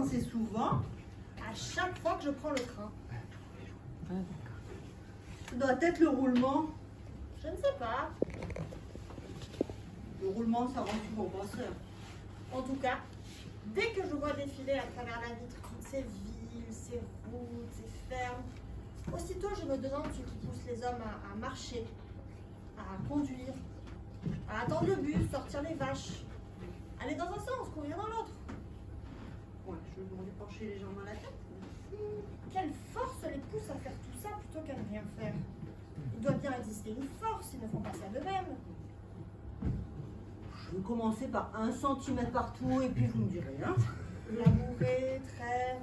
vacances et souvent? À chaque fois que je prends le train. Ça doit être le roulement. Je ne sais pas. Le roulement, ça rend souvent penseur. En tout cas, dès que je vois défiler à travers la vitre toutes ces villes, ces routes, ces fermes, aussitôt je me demande ce qui pousse les hommes à marcher, à conduire, à attendre le bus, sortir les vaches, aller dans un sens, courir dans l'autre. Ouais, je me demandais pencher légèrement la tête. Quelle force les pousse à faire tout ça plutôt qu'à ne rien faire? Il doit bien exister une force, ils ne font pas ça d'eux-mêmes. Je vais commencer par 1 centimètre partout et puis vous me direz, hein. Labourer, traire,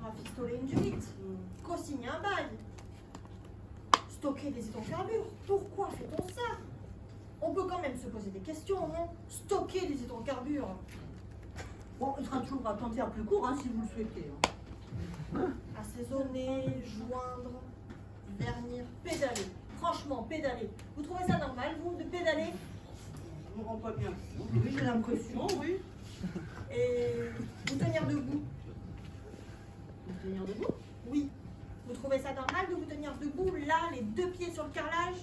rafistoler une durite, co-signer un bail, stocker des hydrocarbures. Pourquoi fait-on ça? On peut quand même se poser des questions, non? Stocker des hydrocarbures. Bon, il sera toujours temps de faire plus court, hein, si vous le souhaitez. Assaisonner, joindre, vernir, pédaler. Franchement, pédaler. Vous trouvez ça normal, vous, de pédaler? Je me rends pas bien. Oui, j'ai l'impression, oui. Et vous tenir debout? Vous tenir debout? Oui. Vous trouvez ça normal de vous tenir debout, là, les 2 pieds sur le carrelage?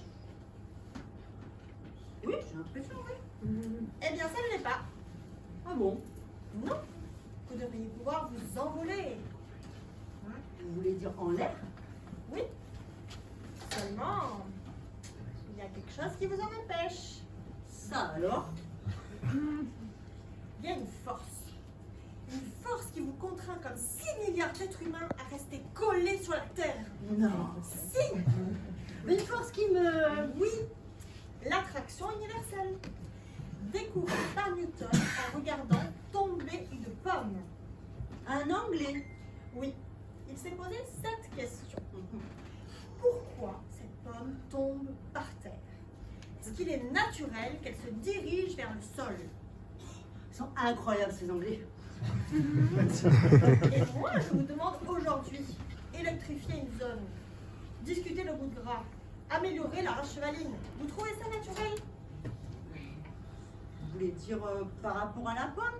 Oui, j'ai l'impression, oui. Eh bien, ça ne l'est pas. Ah bon? Non. Vous devriez pouvoir vous envoler. Vous voulez dire en l'air? Oui. Seulement, il y a quelque chose qui vous en empêche. Ça alors? Il y a une force. Une force qui vous contraint comme 6 milliards d'êtres humains à rester collés sur la Terre. Non. Si! Une force qui me... Oui, l'attraction universelle. Découverte par Newton en regardant tomber une pomme. Un Anglais. Oui, il s'est posé cette question. Pourquoi cette pomme tombe par terre? Est-ce qu'il est naturel qu'elle se dirige vers le sol? Ils sont incroyables ces Anglais. Et moi, je vous demande aujourd'hui, électrifier une zone, discuter le bout de gras, améliorer la race chevaline. Vous trouvez ça naturel? Vous voulez dire par rapport à la pomme?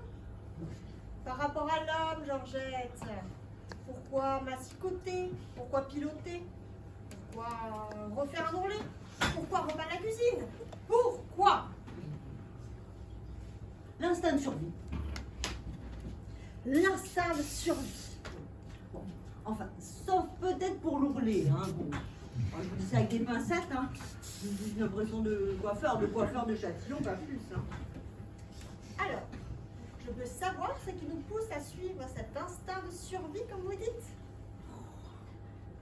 Par rapport à l'homme, Georgette, pourquoi massicoter? Pourquoi piloter? Pourquoi refaire un ourlet? Pourquoi repeindre la cuisine? Pourquoi? L'instinct de survie. L'instinct de survie. Bon, enfin, sauf peut-être pour l'ourlet, hein. Bon, moi, je vous dis ça avec des pincettes, hein. J'ai l'impression de coiffeur de Châtillon, pas plus, hein. Alors, je veux savoir ce qui nous pousse à suivre cet instinct de survie, comme vous dites.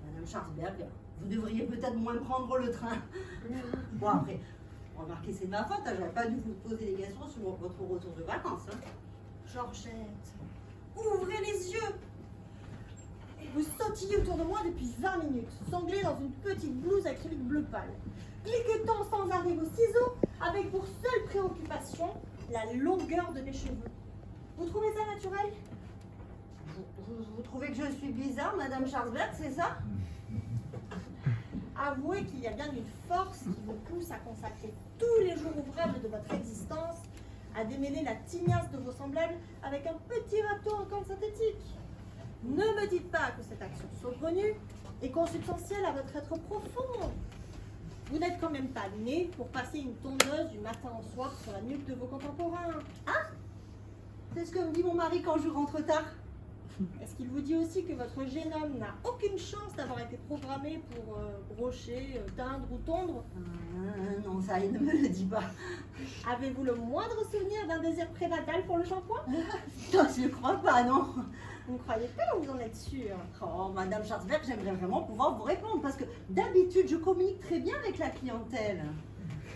Madame Schwarzberg, vous devriez peut-être moins prendre le train. Bon, après, remarquez, c'est de ma faute, hein, j'aurais pas dû vous poser des questions sur votre retour de vacances, hein. Georgette, ouvrez les yeux. Vous sautillez autour de moi depuis 20 minutes, sanglé dans une petite blouse acrylique bleu pâle, cliquetant sans arrêt vos ciseaux, avec pour seule préoccupation la longueur de mes cheveux. Vous trouvez ça naturel? Vous trouvez que je suis bizarre, Madame Schwarzberg, c'est ça? Avouez qu'il y a bien une force qui vous pousse à consacrer tous les jours ouvrables de votre existence à démêler la tignasse de vos semblables avec un petit râteau en colle synthétique. Ne me dites pas que cette action saugrenue est consubstantielle à votre être profond. Vous n'êtes quand même pas né pour passer une tondeuse du matin au soir sur la nuque de vos contemporains. Hein? C'est ce que me dit mon mari quand je rentre tard. Est-ce qu'il vous dit aussi que votre génome n'a aucune chance d'avoir été programmé pour brocher, teindre ou tondre? Non, ça, il ne me le dit pas. Avez-vous le moindre souvenir d'un désir prénatal pour le shampoing? Non, je ne crois pas, non. Vous ne croyez pas ou vous en êtes sûr? Oh, Madame Schwarzberg, j'aimerais vraiment pouvoir vous répondre parce que d'habitude, je communique très bien avec la clientèle.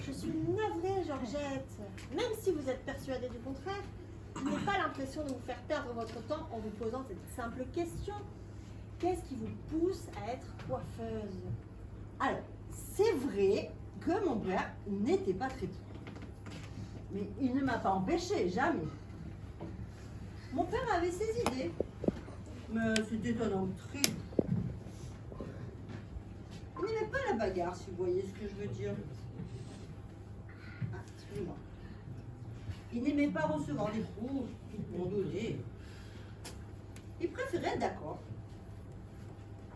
Je suis navrée, Georgette. Même si vous êtes persuadée du contraire, je n'ai pas l'impression de vous faire perdre votre temps en vous posant cette simple question. Qu'est-ce qui vous pousse à être coiffeuse? Alors, c'est vrai que mon père n'était pas très petit. Mais il ne m'a pas empêché, jamais. Mon père avait ses idées. Mais c'était un homme très doux. Il n'aimait pas la bagarre, si vous voyez ce que je veux dire. Ah, excusez-moi. Il n'aimait pas recevoir des coups qui m'ont donné. il préférait être d'accord.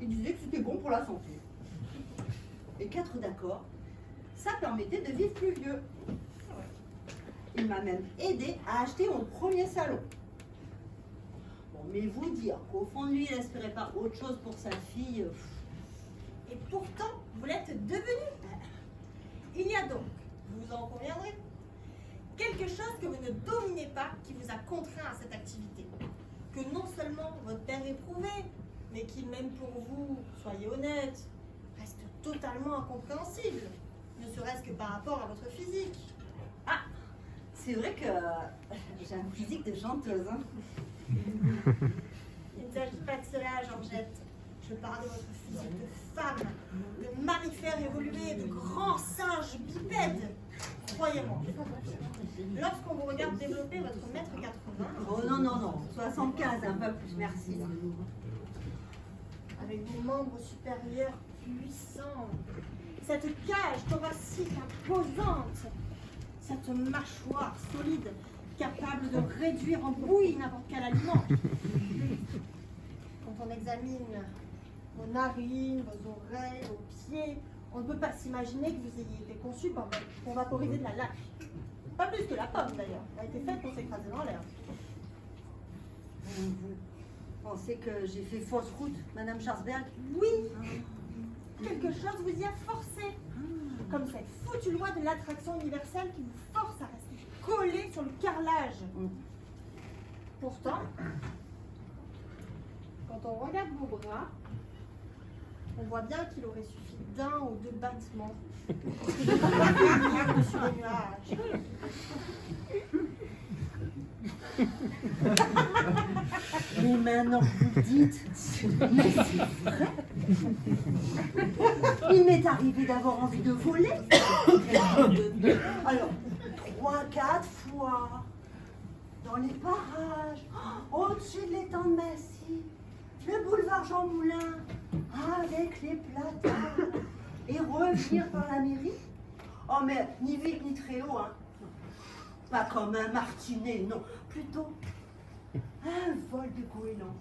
Il disait que c'était bon pour la santé. Et qu'être d'accord, ça permettait de vivre plus vieux. Il m'a même aidé à acheter mon premier salon. Bon, mais vous dire qu'au fond de lui, il n'espérait pas autre chose pour sa fille. Et pourtant, vous l'êtes devenu. Il y a donc, vous en conviendrez, quelque chose que vous ne dominez pas qui vous a contraint à cette activité. Que non seulement votre père éprouvait, mais qui, même pour vous, soyez honnête, reste totalement incompréhensible, ne serait-ce que par rapport à votre physique. Ah, c'est vrai que j'ai un physique de chanteuse. Hein. Il ne s'agit pas de cela, Georgette. Je parle de votre physique de femme, de mammifère évolué, de grand singe bipède. Croyez-moi, lorsqu'on vous regarde développer votre mètre 80... Oh non, non, non, 75, un peu plus, merci. Avec vos membres supérieurs puissants, cette cage thoracique imposante, cette mâchoire solide capable de réduire en bouillie n'importe quel aliment. Quand on examine vos narines, vos oreilles, vos pieds, on ne peut pas s'imaginer que vous ayez été conçu pour vaporiser de la lâche. Pas plus que la pomme d'ailleurs, elle a été faite pour s'écraser dans l'air. Vous pensez que j'ai fait fausse route, Madame Schwarzberg? Oui, quelque chose vous y a forcé. Comme cette foutue loi de l'attraction universelle qui vous force à rester collé sur le carrelage. Pourtant, quand on regarde vos bras, on voit bien qu'il aurait suffi d'un ou deux battements pour que vous preniez dessus les nuages. Mais maintenant que vous dites, mais c'est vrai. Il m'est arrivé d'avoir envie de voler. Alors, 3-4 fois, dans les parages, au-dessus de l'étang de Massy, le boulevard Jean Moulin, avec les platanes, et revenir par la mairie. Oh mais ni vite ni très haut, hein. Pas comme un martinet, non, plutôt un vol de goéland.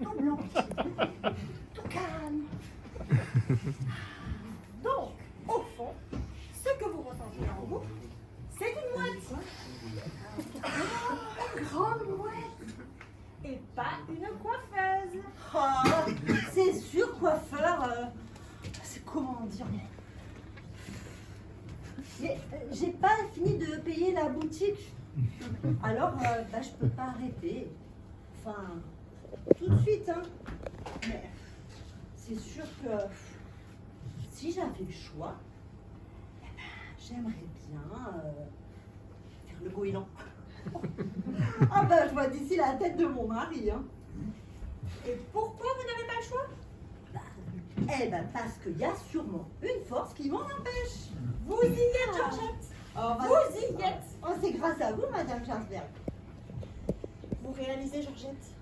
Tout blanc, tout calme. Donc, au fond, ce que vous ressentez en vous, c'est une mouette. Une grande mouette. Et pas une coiffeuse. Oh, c'est sûr, coiffeur. C'est comment dire. Mais j'ai pas fini de payer la boutique. Alors, je peux pas arrêter. Enfin, tout de suite, hein. Mais c'est sûr que si j'avais le choix, j'aimerais bien faire le goéland. Ah je vois d'ici la tête de mon mari, hein. Et pourquoi vous n'avez pas le choix? Parce qu'il y a sûrement une force qui m'en empêche. Vous y êtes, Georgette. Vous y êtes. Oh, c'est grâce à vous, Madame Schwarzberg. Vous réalisez, Georgette,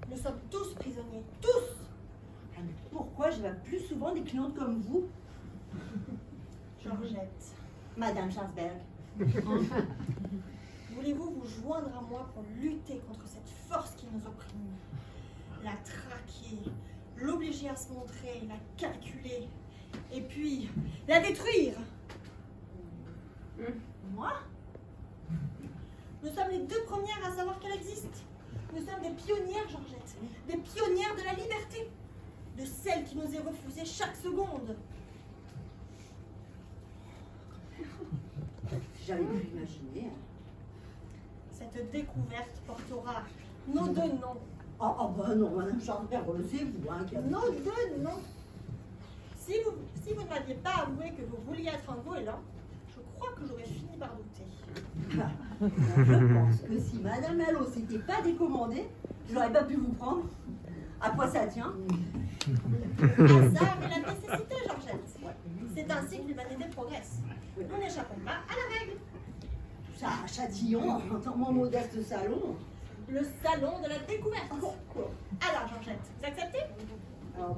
nous sommes tous prisonniers, tous. Mais pourquoi je vois plus souvent des clientes comme vous? Georgette, Madame Schwarzberg. voulez-vous vous joindre à moi pour lutter contre cette force qui nous opprime? La traquer, l'obliger à se montrer, la calculer, et puis la détruire. Moi? Nous sommes les deux premières à savoir qu'elle existe. Nous sommes des pionnières, Georgette, des pionnières de la liberté, de celle qui nous est refusée chaque seconde. J'avais pu imaginer. Cette découverte portera nos deux noms. Non, Madame Schwarzberg, c'est vous, hein, qui avez... Nos deux noms. Si vous ne m'aviez pas avoué que vous vouliez être un goéland, je crois que j'aurais fini par douter. Je pense que si Madame Malo s'était pas décommandée, je n'aurais pas pu vous prendre. À quoi ça tient? Le hasard et la nécessité, Georgette. C'est ainsi que l'humanité progresse. Nous n'échappons pas à la règle. Ça, à Châtillon, dans mon modeste salon. Le salon de la découverte. Quoi? Alors, Georgette, vous acceptez? Alors,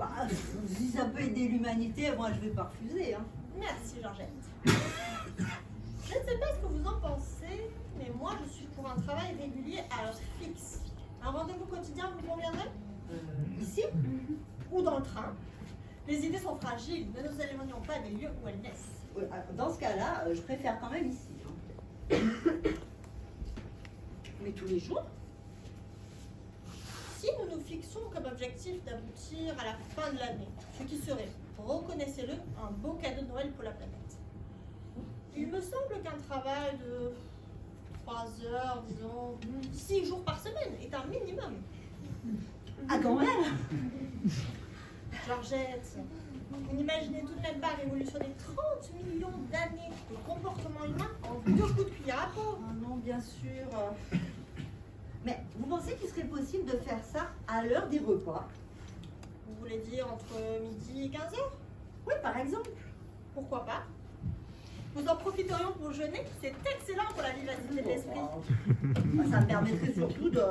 si ça peut aider l'humanité, moi je vais pas refuser. Hein. Merci, Georgette. Je ne sais pas ce que vous en pensez, mais moi je suis pour un travail régulier à heure fixe. Un rendez-vous quotidien vous conviendrait? Ici? Ou dans le train? Les idées sont fragiles, ne nous éloignons pas des lieux où elles naissent. Dans ce cas-là, je préfère quand même ici. Hein. Mais tous les jours? Si nous nous fixons comme objectif d'aboutir à la fin de l'année, ce qui serait, reconnaissez-le, un beau cadeau de Noël pour la planète, il me semble qu'un travail de 3 heures, disons, 6 jours par semaine est un minimum. Ah, quand même! Georgette, vous n'imaginez tout de même pas l'évolution des 30 millions d'années de comportement humain en 2 coups de cuillère à peau. Ah non, bien sûr. Mais vous pensez qu'il serait possible de faire ça à l'heure des repas? Vous voulez dire entre midi et 15 heures? Oui, par exemple. Pourquoi pas? Nous en profiterions pour jeûner, c'est excellent pour la vivacité de l'esprit. Ça me permettrait surtout de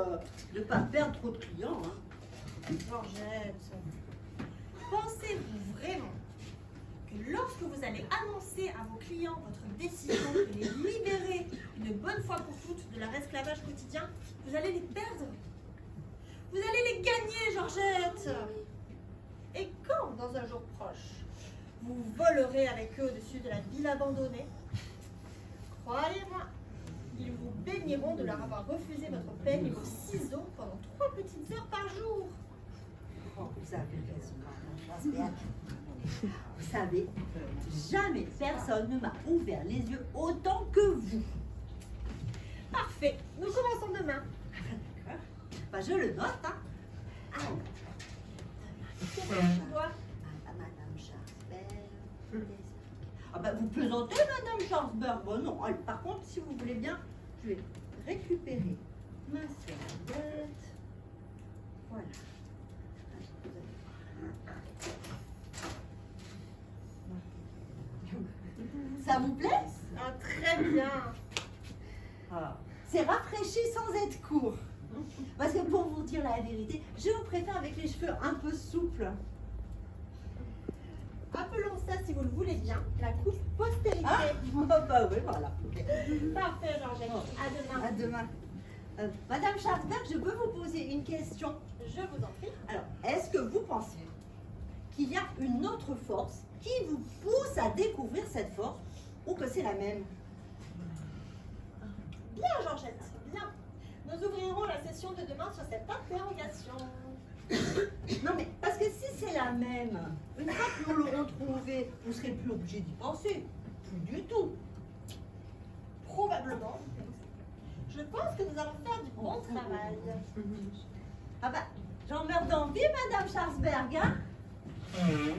ne pas perdre trop de clients. Hein. Georgette, pensez-vous vraiment que lorsque vous allez annoncer à vos clients votre décision de les libérer une bonne fois pour toutes de leur esclavage quotidien, vous allez les perdre? Vous allez les gagner, Georgette! Et quand, dans un jour proche, vous volerez avec eux au-dessus de la ville abandonnée, croyez-moi, ils vous béniront de leur avoir refusé votre peigne et vos ciseaux pendant 3 petites heures par jour. Oh, vous avez raison, Madame Schwarzberg. Vous savez, jamais personne ne m'a ouvert les yeux autant que vous. Parfait, nous commençons demain. D'accord. Bah, je le note, hein. Alors, Qu'est-ce que je dois? Madame Schwarzberg. Ah bah, vous plaisantez, Madame Schwarzberg. Bon, non. Alors, par contre, si vous voulez bien, je vais récupérer ma serviette. Voilà. Ça vous plaît? Ah, très bien. C'est rafraîchi sans être court. Parce que pour vous dire la vérité, je vous préfère avec les cheveux un peu souples. Appelons ça, si vous le voulez bien, la coupe postérité. Ah, bah oui, voilà. Parfait, Georgette. À demain. À demain. Madame Schwarzberg, je peux vous poser une question? Je vous en prie. Alors, est-ce que vous pensez qu'il y a une autre force qui vous pousse à découvrir cette force ou que c'est la même? Bien, Georgette, bien. Nous ouvrirons la session de demain sur cette interrogation. Non, mais parce que si c'est la même, une fois que nous l'aurons trouvée, vous serez plus obligé d'y penser. Plus du tout. Probablement. Je pense que nous allons faire du bon travail. Ah bah, j'en meurs d'envie, Madame Schwarzberg, hein? Oh.